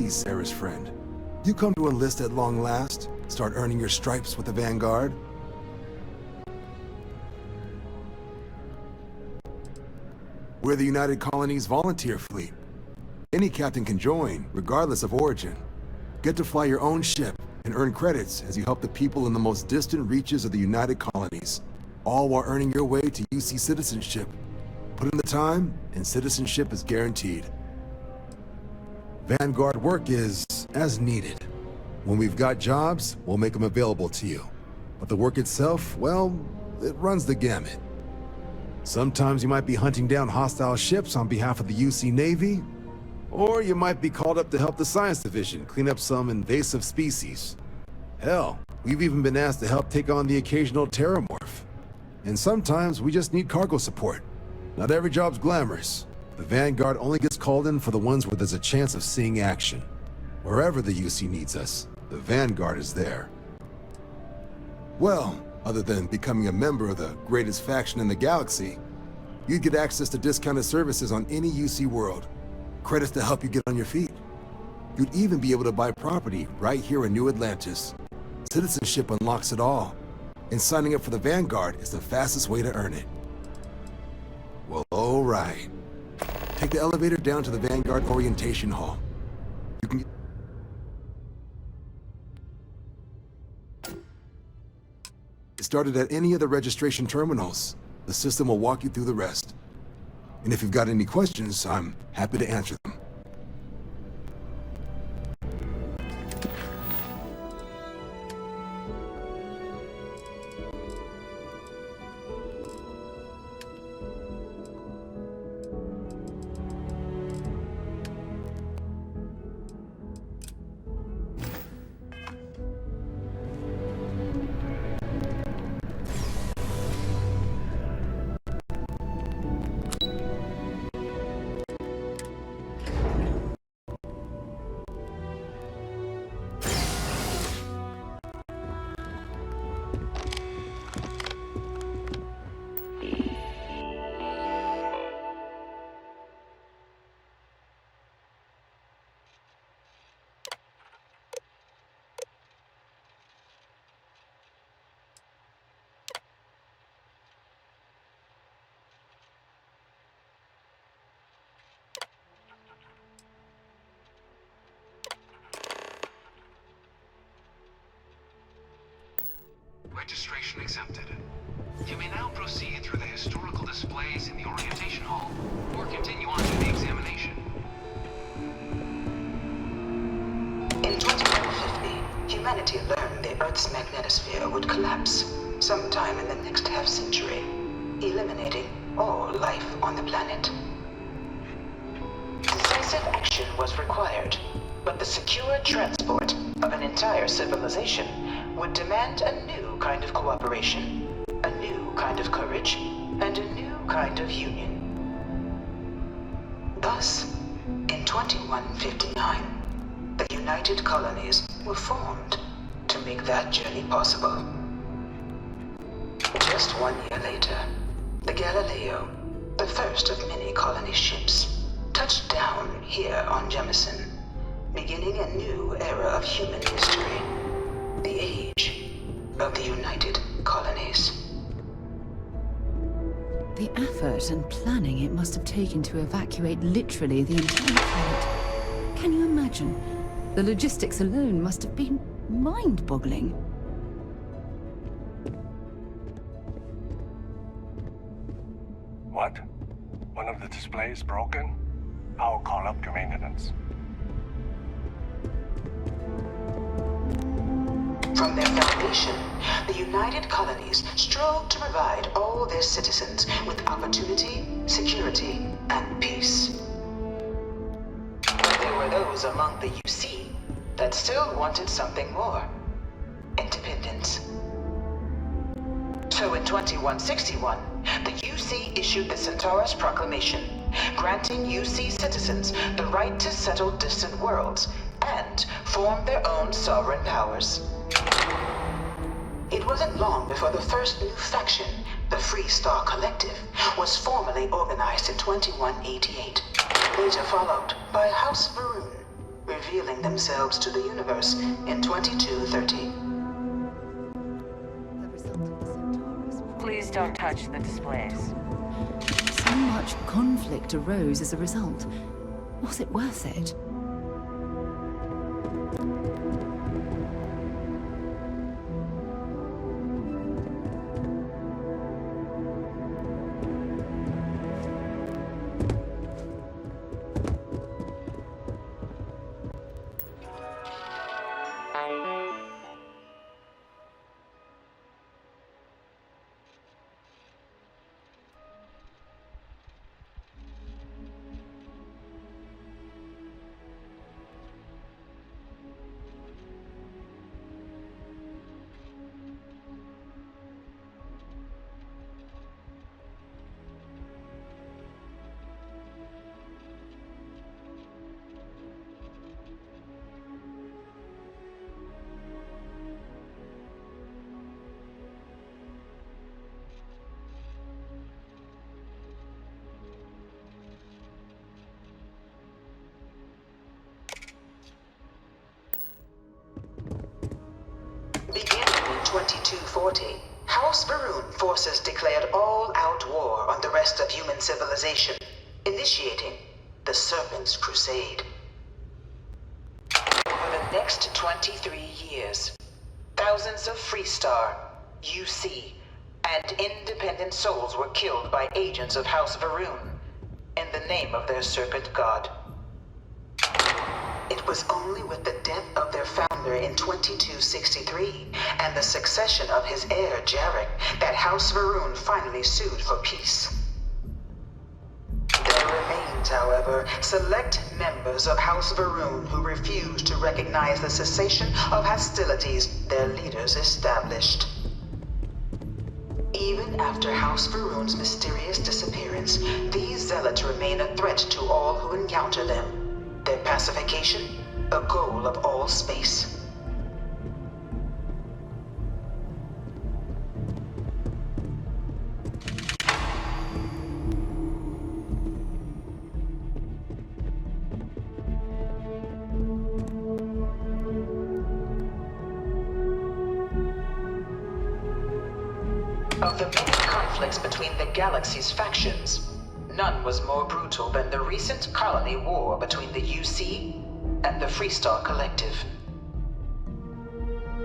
ease, Sarah's friend. You come to enlist at long last, start earning your stripes with the Vanguard. We're the United Colonies Volunteer Fleet. Any captain can join, regardless of origin. Get to fly your own ship and earn credits as you help the people in the most distant reaches of the United Colonies, all while earning your way to UC citizenship. Put in the time, and citizenship is guaranteed. Vanguard work is as needed. When we've got jobs, we'll make them available to you. But the work itself, well, it runs the gamut. Sometimes you might be hunting down hostile ships on behalf of the UC Navy, or you might be called up to help the Science Division clean up some invasive species. Hell, we've even been asked to help take on the occasional terramorph. And sometimes we just need cargo support. Not every job's glamorous. The Vanguard only gets called in for the ones where there's a chance of seeing action. Wherever the UC needs us, the Vanguard is there. Well, other than becoming a member of the greatest faction in the galaxy, you'd get access to discounted services on any UC world. Credits to help you get on your feet. You'd even be able to buy property right here in New Atlantis. Citizenship unlocks it all, and signing up for the Vanguard is the fastest way to earn it. Well, all right. Take the elevator down to the Vanguard Orientation Hall. You can get started at any of the registration terminals. The system will walk you through the rest. And if you've got any questions, I'm happy to answer them. Registration accepted. You may now proceed through the historical displays in the orientation hall, or continue on to the examination. In 2150, humanity learned the Earth's magnetosphere would collapse sometime in the next half-century, eliminating all life on the planet. Decisive action was required, but the secure transport of an entire civilization would demand a new kind of cooperation, a new kind of courage, and a new kind of union. Thus, in 2159, the United Colonies were formed to make that journey possible. Just 1 year later, the Galileo, the first of many colony ships, touched down here on Jemison, beginning a new era of human history, the age of the United Colonies. The effort and planning it must have taken to evacuate literally the entire planet. Can you imagine? The logistics alone must have been mind-boggling. What? One of the displays broken? I'll call up to maintenance. From their foundation, the United Colonies strove to provide all their citizens with opportunity, security, and peace. But there were those among the UC that still wanted something more: independence. So in 2161, the UC issued the Centaurus Proclamation, granting UC citizens the right to settle distant worlds and form their own sovereign powers. It wasn't long before the first new faction, the Free Star Collective, was formally organized in 2188, later followed by House Varun, revealing themselves to the universe in 2230. The result of the Centaurus. Please don't touch the displays. So much conflict arose as a result. Was it worth it? Beginning in 2240, House Varun forces declared all-out war on the rest of human civilization, initiating the Serpent's Crusade. For the next 23 years, thousands of Freestar, UC, and independent souls were killed by agents of House Varun in the name of their serpent god. It was only with the death of their founder in 2263 and the succession of his heir, Jarek, that House Varun finally sued for peace. There remains, however, select members of House Varun who refuse to recognize the cessation of hostilities their leaders established. Even after House Varun's mysterious disappearance, these zealots remain a threat to all who encounter them. Their pacification, a goal of all space. Of the many conflicts between the galaxy's factions, none was more brutal than the recent colony war between the UC and the Freestar Collective.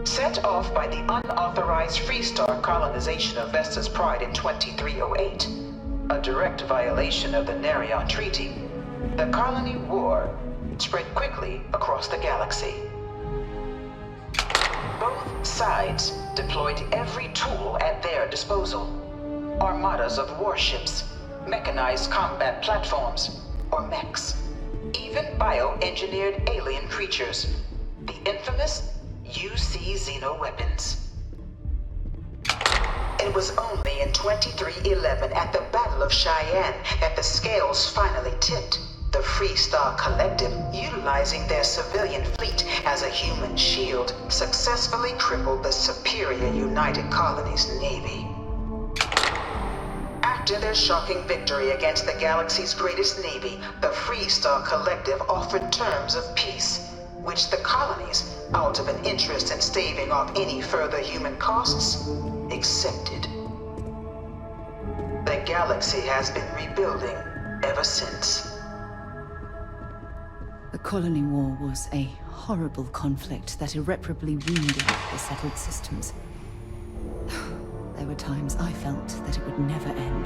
Set off by the unauthorized Freestar colonization of Vesta's Pride in 2308, a direct violation of the Nerion Treaty, the colony war spread quickly across the galaxy. Both sides deployed every tool at their disposal. Armadas of warships, mechanized combat platforms, or mechs, even bioengineered alien creatures, the infamous UC xeno-weapons. It was only in 2311 at the Battle of Cheyenne that the scales finally tipped, the Freestar Collective, utilizing their civilian fleet as a human shield, successfully crippled the superior United Colonies Navy. After their shocking victory against the galaxy's greatest navy, the Freestar Collective offered terms of peace, which the colonies, out of an interest in staving off any further human costs, accepted. The galaxy has been rebuilding ever since. The colony war was a horrible conflict that irreparably wounded the settled systems. There were times I felt that it would never end.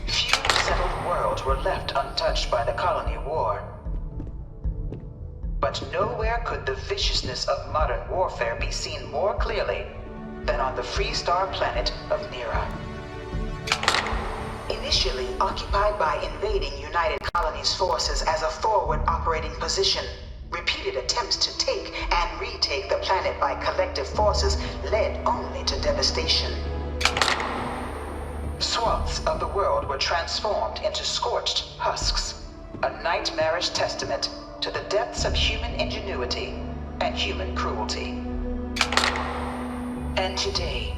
Few settled worlds were left untouched by the colony war. But nowhere could the viciousness of modern warfare be seen more clearly than on the Freestar planet of Nera. Initially occupied by invading United Colonies forces as a forward operating position, repeated attempts to take and retake the planet by collective forces led only to devastation. Swaths of the world were transformed into scorched husks, a nightmarish testament to the depths of human ingenuity and human cruelty. And today,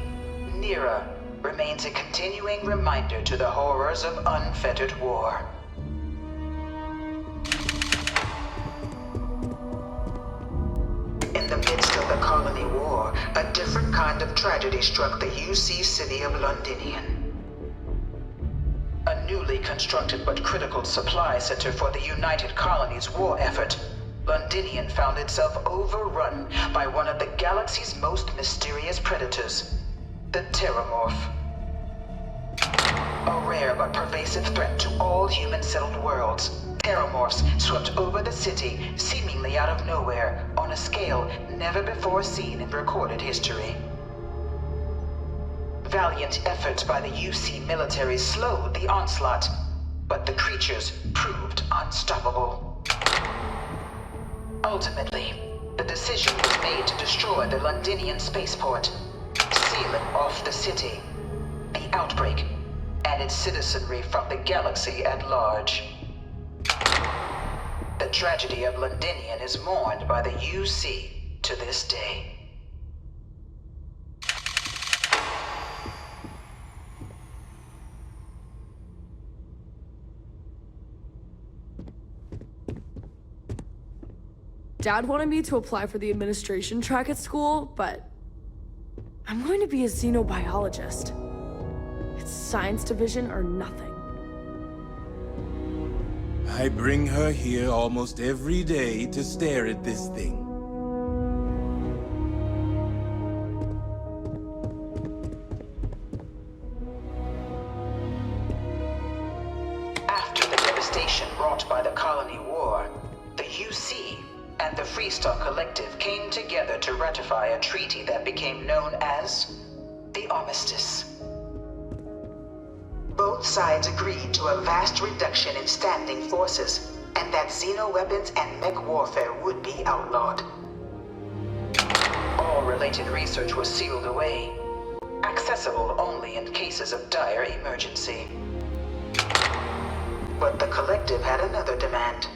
Nera remains a continuing reminder to the horrors of unfettered war. the colony war, a different kind of tragedy struck the UC city of Londinian. A newly constructed but critical supply center for the United Colonies' war effort, Londinian found itself overrun by one of the galaxy's most mysterious predators, the Terramorph. A rare but pervasive threat to all human-settled worlds, Terramorphs swept over the city, seemingly out of nowhere, on a scale never before seen in recorded history. Valiant efforts by the UC military slowed the onslaught, but the creatures proved unstoppable. Ultimately, the decision was made to destroy the Londinian spaceport, sealing off the city, the outbreak, and its citizenry from the galaxy at large. The tragedy of Londinian is mourned by the UC to this day. Dad wanted me to apply for the administration track at school, but I'm going to be a xenobiologist. It's science division or nothing. I bring her here almost every day to stare at this thing. After the devastation wrought by the colony war, the UC and the Freestar Collective came together to ratify a treaty that became known as the Armistice. Both sides agreed to a vast reduction in standing forces, and that xeno-weapons and mech warfare would be outlawed. All related research was sealed away, accessible only in cases of dire emergency. But the Collective had another demand,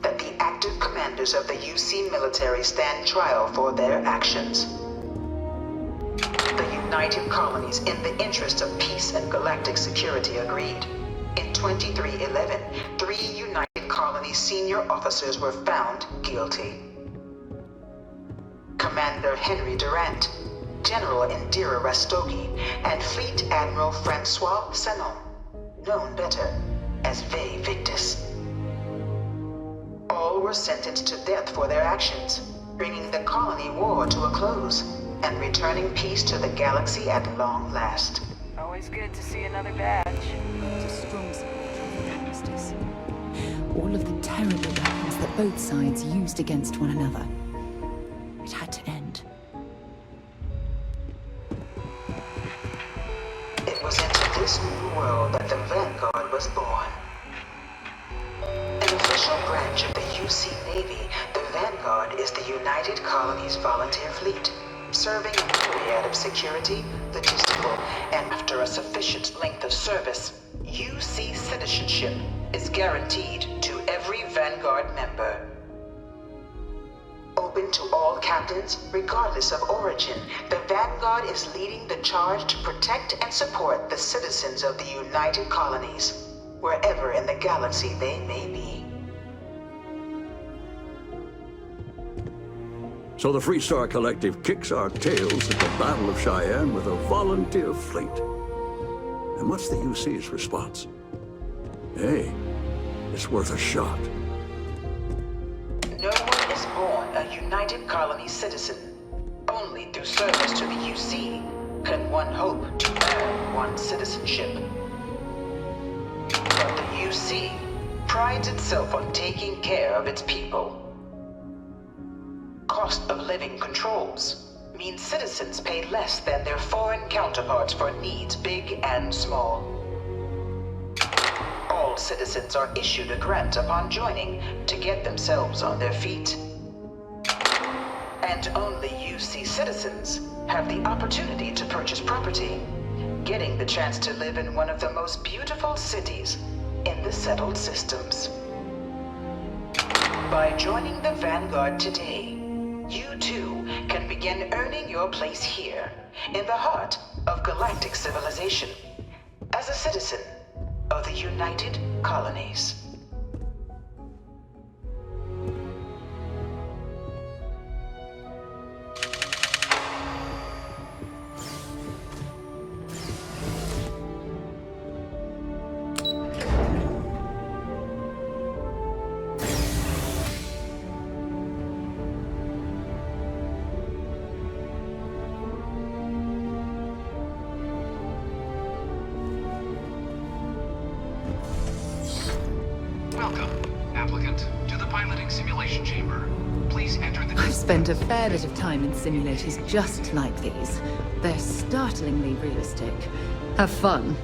that the active commanders of the UC military stand trial for their actions. The United Colonies, in the interest of peace and galactic security, agreed. In 2311, 3 United Colonies senior officers were found guilty. Commander Henry Durant, General Indira Rastogi, and Fleet Admiral Francois Sanon, known better as Ve Victus. All were sentenced to death for their actions, bringing the colony war to a close and returning peace to the galaxy at long last. Always good to see another badge. A strong support for the armistice. All of the terrible weapons that both sides used against one another. It had to end. It was into this new world that the Vanguard was born. An official branch of the UC Navy, the Vanguard is the United Colonies Volunteer Fleet, serving a myriad of security, logistical, and after a sufficient length of service, UC citizenship is guaranteed to every Vanguard member. Open to all captains, regardless of origin, the Vanguard is leading the charge to protect and support the citizens of the United Colonies, wherever in the galaxy they may be. So the Freestar Collective kicks our tails at the Battle of Cheyenne with a volunteer fleet. And what's the UC's response? Hey, it's worth a shot. No one is born a United Colonies citizen. Only through service to the UC can one hope to earn one's citizenship. But the UC prides itself on taking care of its people. Cost of living controls mean citizens pay less than their foreign counterparts for needs big and small. All citizens are issued a grant upon joining to get themselves on their feet. And only UC citizens have the opportunity to purchase property, getting the chance to live in one of the most beautiful cities in the settled systems. By joining the Vanguard today, you too can begin earning your place here, in the heart of galactic civilization, as a citizen of the United Colonies. Welcome, applicant, to the piloting simulation chamber. Please enter the... I've spent a fair bit of time in simulators just like these. They're startlingly realistic. Have fun.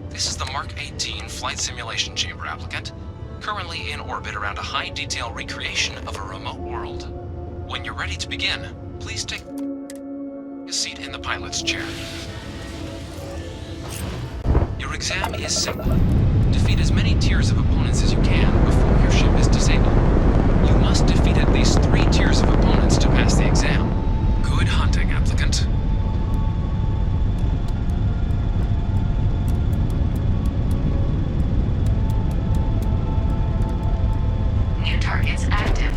This is the Mark 18 Flight Simulation Chamber, applicant. Currently in orbit around a high-detail recreation of a remote world. When you're ready to begin, please take a seat in the pilot's chair. Your exam is simple. Defeat as many tiers of opponents as you can before your ship is disabled. You must defeat at least 3 tiers of opponents to pass the exam. Good hunting, applicant. New targets active.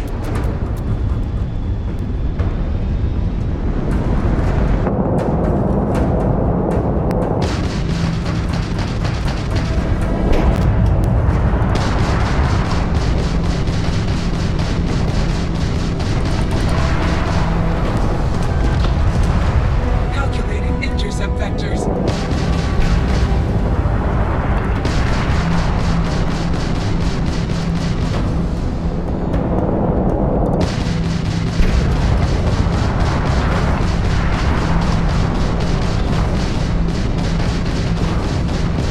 Calculating intercept vectors.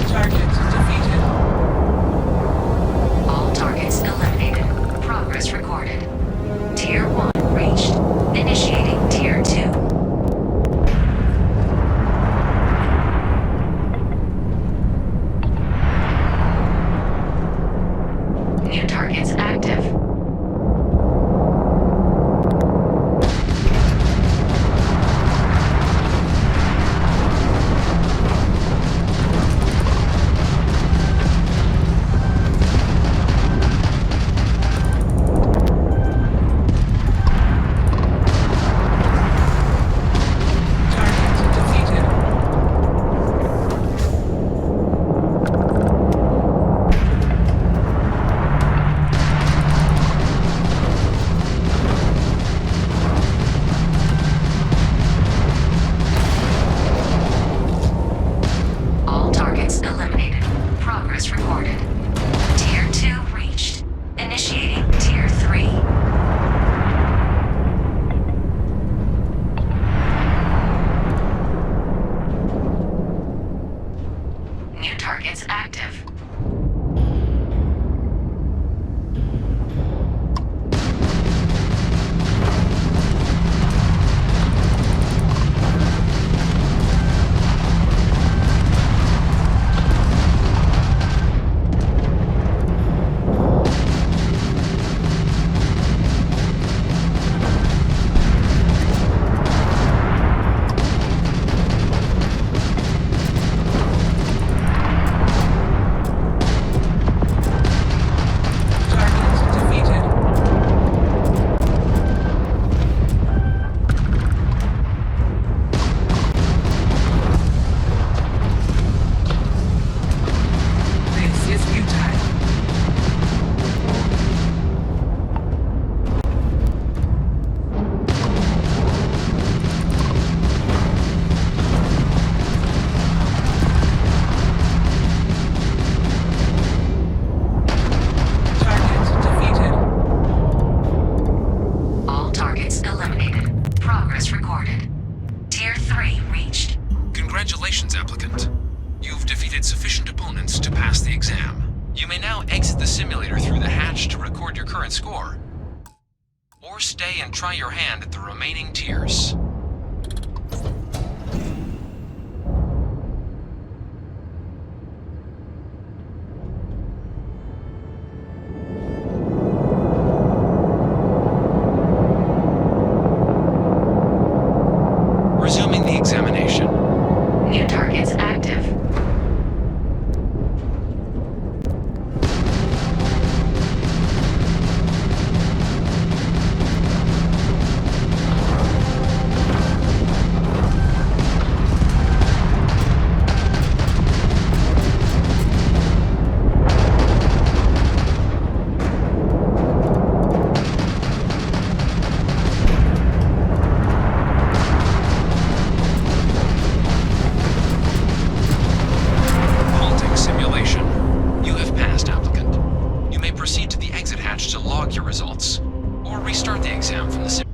Target defeated. All targets eliminated. Progress recorded. Tier 1 reached. Initiating Tier 2. New targets active. Target defeated. All targets eliminated. Progress recorded. Tier 2 reached. Initiating Tier 3. New targets active. Target defeated. This is futile. Target defeated. All targets eliminated. Progress recorded. Tier 3 reached. Congratulations, applicant. You've defeated sufficient opponents to pass the exam. You may now exit the simulator through the hatch to record your current score. Or stay and try your hand at the remaining tiers. Resuming the examination. New targets active. the exam from the sim.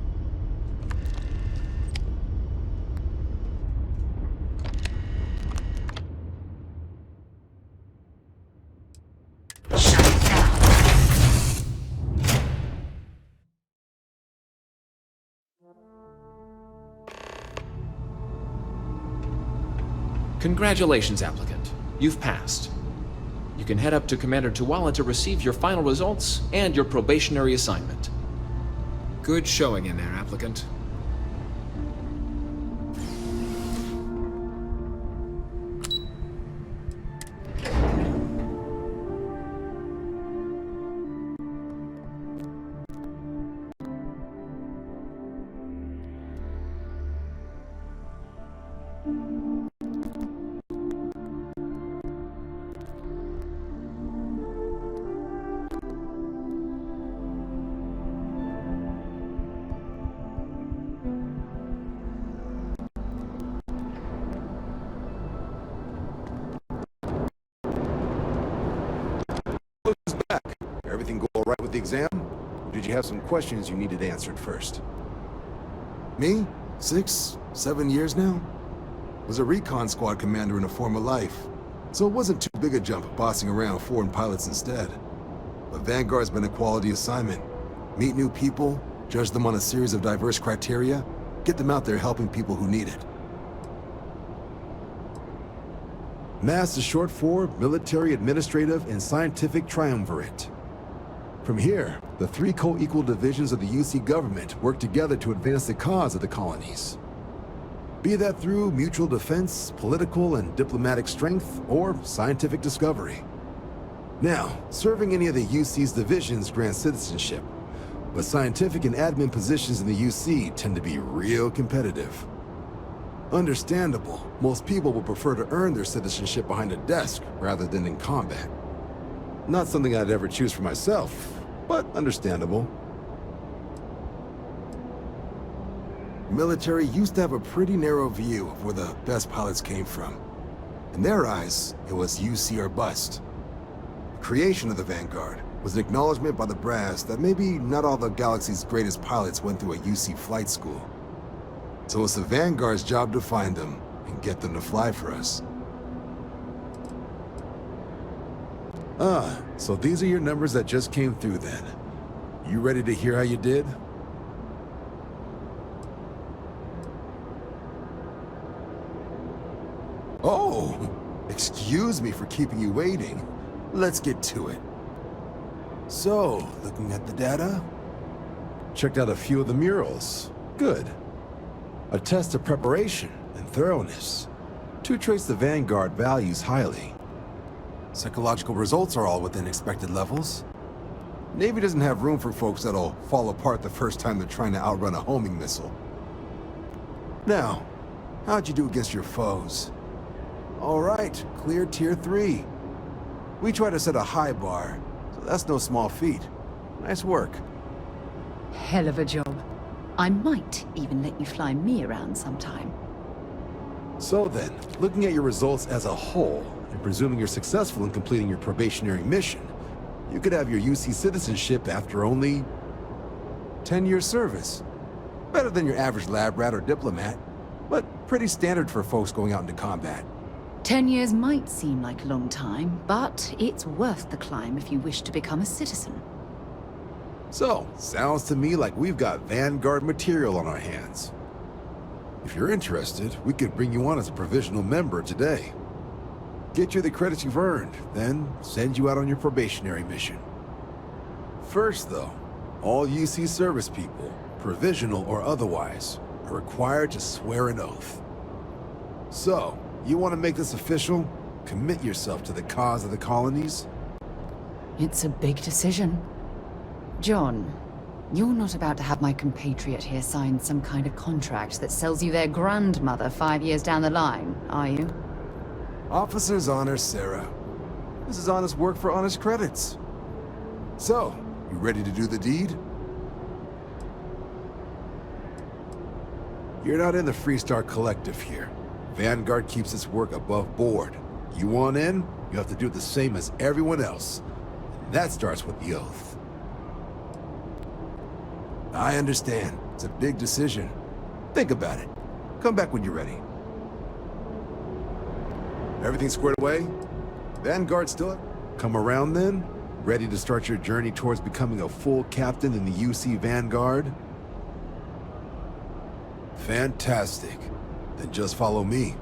Shut it down. Congratulations, applicant. You've passed. You can head up to Commander Tuwala to receive your final results and your probationary assignment. Good showing in there, applicant. Everything go all right with the exam? Or did you have some questions you needed answered first? Me? 6, 7 years now? Was a recon squad commander in a former life, so it wasn't too big a jump bossing around foreign pilots instead. But Vanguard's been a quality assignment. Meet new people, judge them on a series of diverse criteria, get them out there helping people who need it. MASS is short for Military, Administrative, and Scientific Triumvirate. From here, the 3 co-equal divisions of the UC government work together to advance the cause of the colonies. Be that through mutual defense, political and diplomatic strength, or scientific discovery. Now, serving any of the UC's divisions grants citizenship, but scientific and admin positions in the UC tend to be real competitive. Understandable, most people would prefer to earn their citizenship behind a desk rather than in combat. Not something I'd ever choose for myself, but understandable. Military used to have a pretty narrow view of where the best pilots came from. In their eyes, it was UC or bust. The creation of the Vanguard was an acknowledgement by the brass that maybe not all the galaxy's greatest pilots went through a UC flight school. So it's the Vanguard's job to find them and get them to fly for us. So these are your numbers that just came through then. You ready to hear how you did? Oh, excuse me for keeping you waiting. Let's get to it. So, looking at the data? Checked out a few of the murals. Good. A test of preparation and thoroughness. 2 traits the Vanguard values highly. Psychological results are all within expected levels. Navy doesn't have room for folks that'll fall apart the first time they're trying to outrun a homing missile. Now, how'd you do against your foes? All right, clear Tier 3. We try to set a high bar, so that's no small feat. Nice work. Hell of a job. I might even let you fly me around sometime. So then, looking at your results as a whole, and presuming you're successful in completing your probationary mission, you could have your UC citizenship after only 10 years service. Better than your average lab rat or diplomat, but pretty standard for folks going out into combat. 10 years might seem like a long time, but it's worth the climb if you wish to become a citizen. So, sounds to me like we've got Vanguard material on our hands. If you're interested, we could bring you on as a provisional member today. Get you the credits you've earned, then send you out on your probationary mission. First though, all UC service people, provisional or otherwise, are required to swear an oath. So, you want to make this official? Commit yourself to the cause of the colonies? It's a big decision. John, you're not about to have my compatriot here sign some kind of contract that sells you their grandmother 5 years down the line, are you? Officer's honor, Sarah. This is honest work for honest credits. So, you ready to do the deed? You're not in the Freestar Collective here. Vanguard keeps its work above board. You want in, you have to do the same as everyone else. And that starts with the oath. I understand. It's a big decision. Think about it. Come back when you're ready. Everything squared away? Vanguard still up? Come around then? Ready to start your journey towards becoming a full captain in the UC Vanguard? Fantastic. Then just follow me.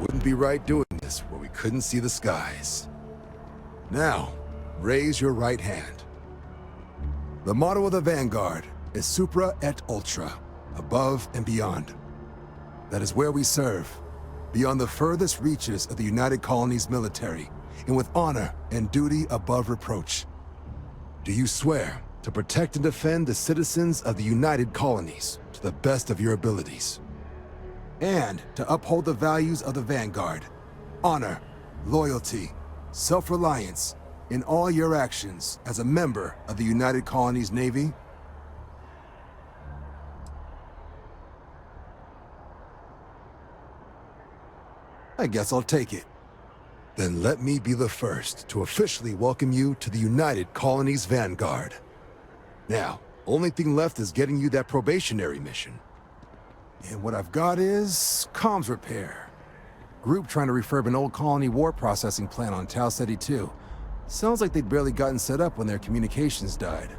Wouldn't be right doing this where we couldn't see the skies. Now, raise your right hand. The motto of the Vanguard is Supra et Ultra, above and beyond. That is where we serve, beyond the furthest reaches of the United Colonies military, and with honor and duty above reproach. Do you swear to protect and defend the citizens of the United Colonies to the best of your abilities? And to uphold the values of the Vanguard, honor, loyalty, self-reliance, in all your actions as a member of the United Colonies Navy? I guess I'll take it. Then let me be the first to officially welcome you to the United Colonies Vanguard. Now, only thing left is getting you that probationary mission. And what I've got is comms repair. Group trying to refurb an old colony war processing plant on Tau Ceti 2. Sounds like they'd barely gotten set up when their communications died.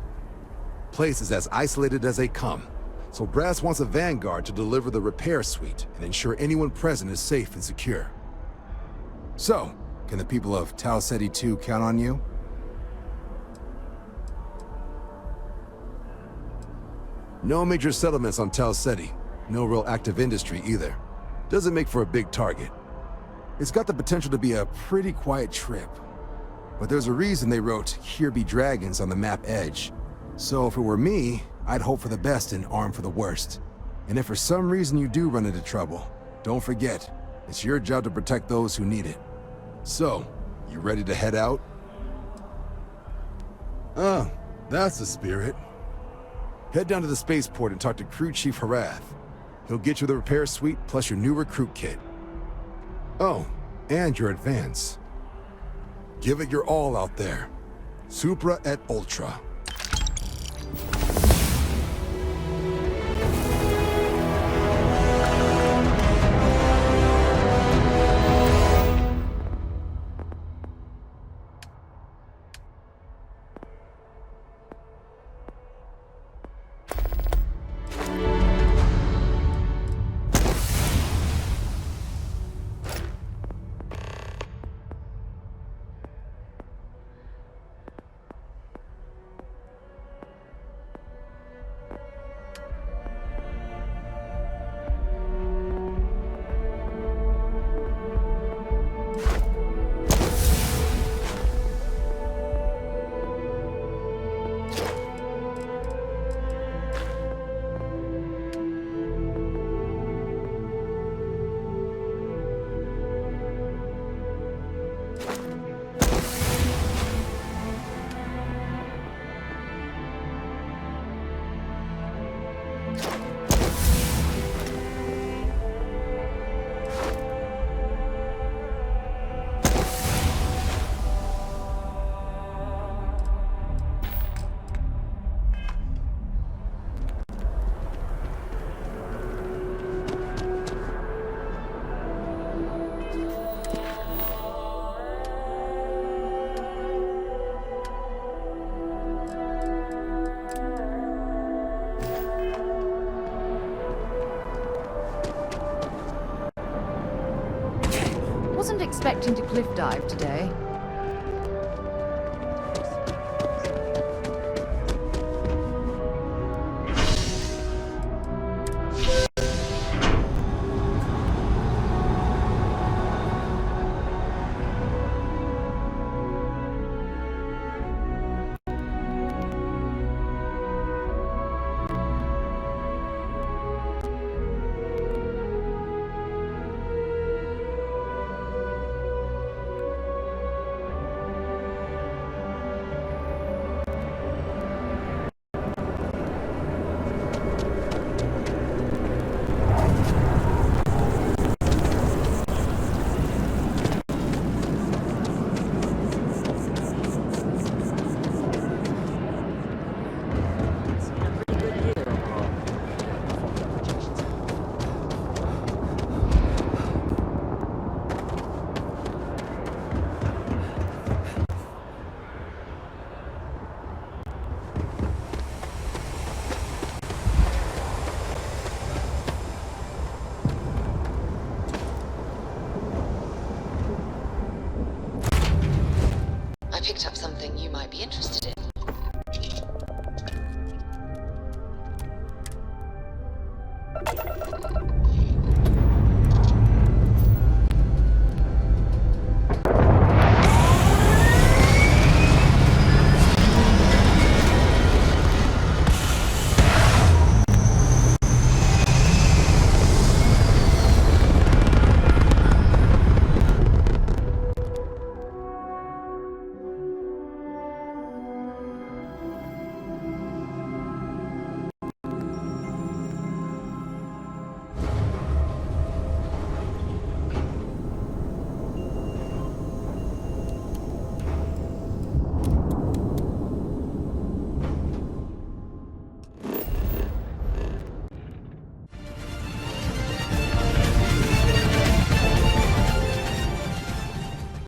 Place is as isolated as they come, so Brass wants a Vanguard to deliver the repair suite and ensure anyone present is safe and secure. So, can the people of Tau Ceti 2 count on you? No major settlements on Tau Ceti. No real active industry either. Doesn't make for a big target. It's got the potential to be a pretty quiet trip. But there's a reason they wrote, "Here be dragons" on the map edge. So if it were me, I'd hope for the best and arm for the worst. And if for some reason you do run into trouble, don't forget, it's your job to protect those who need it. So, you ready to head out? Oh, that's the spirit. Head down to the spaceport and talk to Crew Chief Harath. He'll get you the repair suite plus your new recruit kit. Oh, and your advance. Give it your all out there. Supra et Ultra. Wasn't expecting to cliff dive today. I picked up something you might be interested in.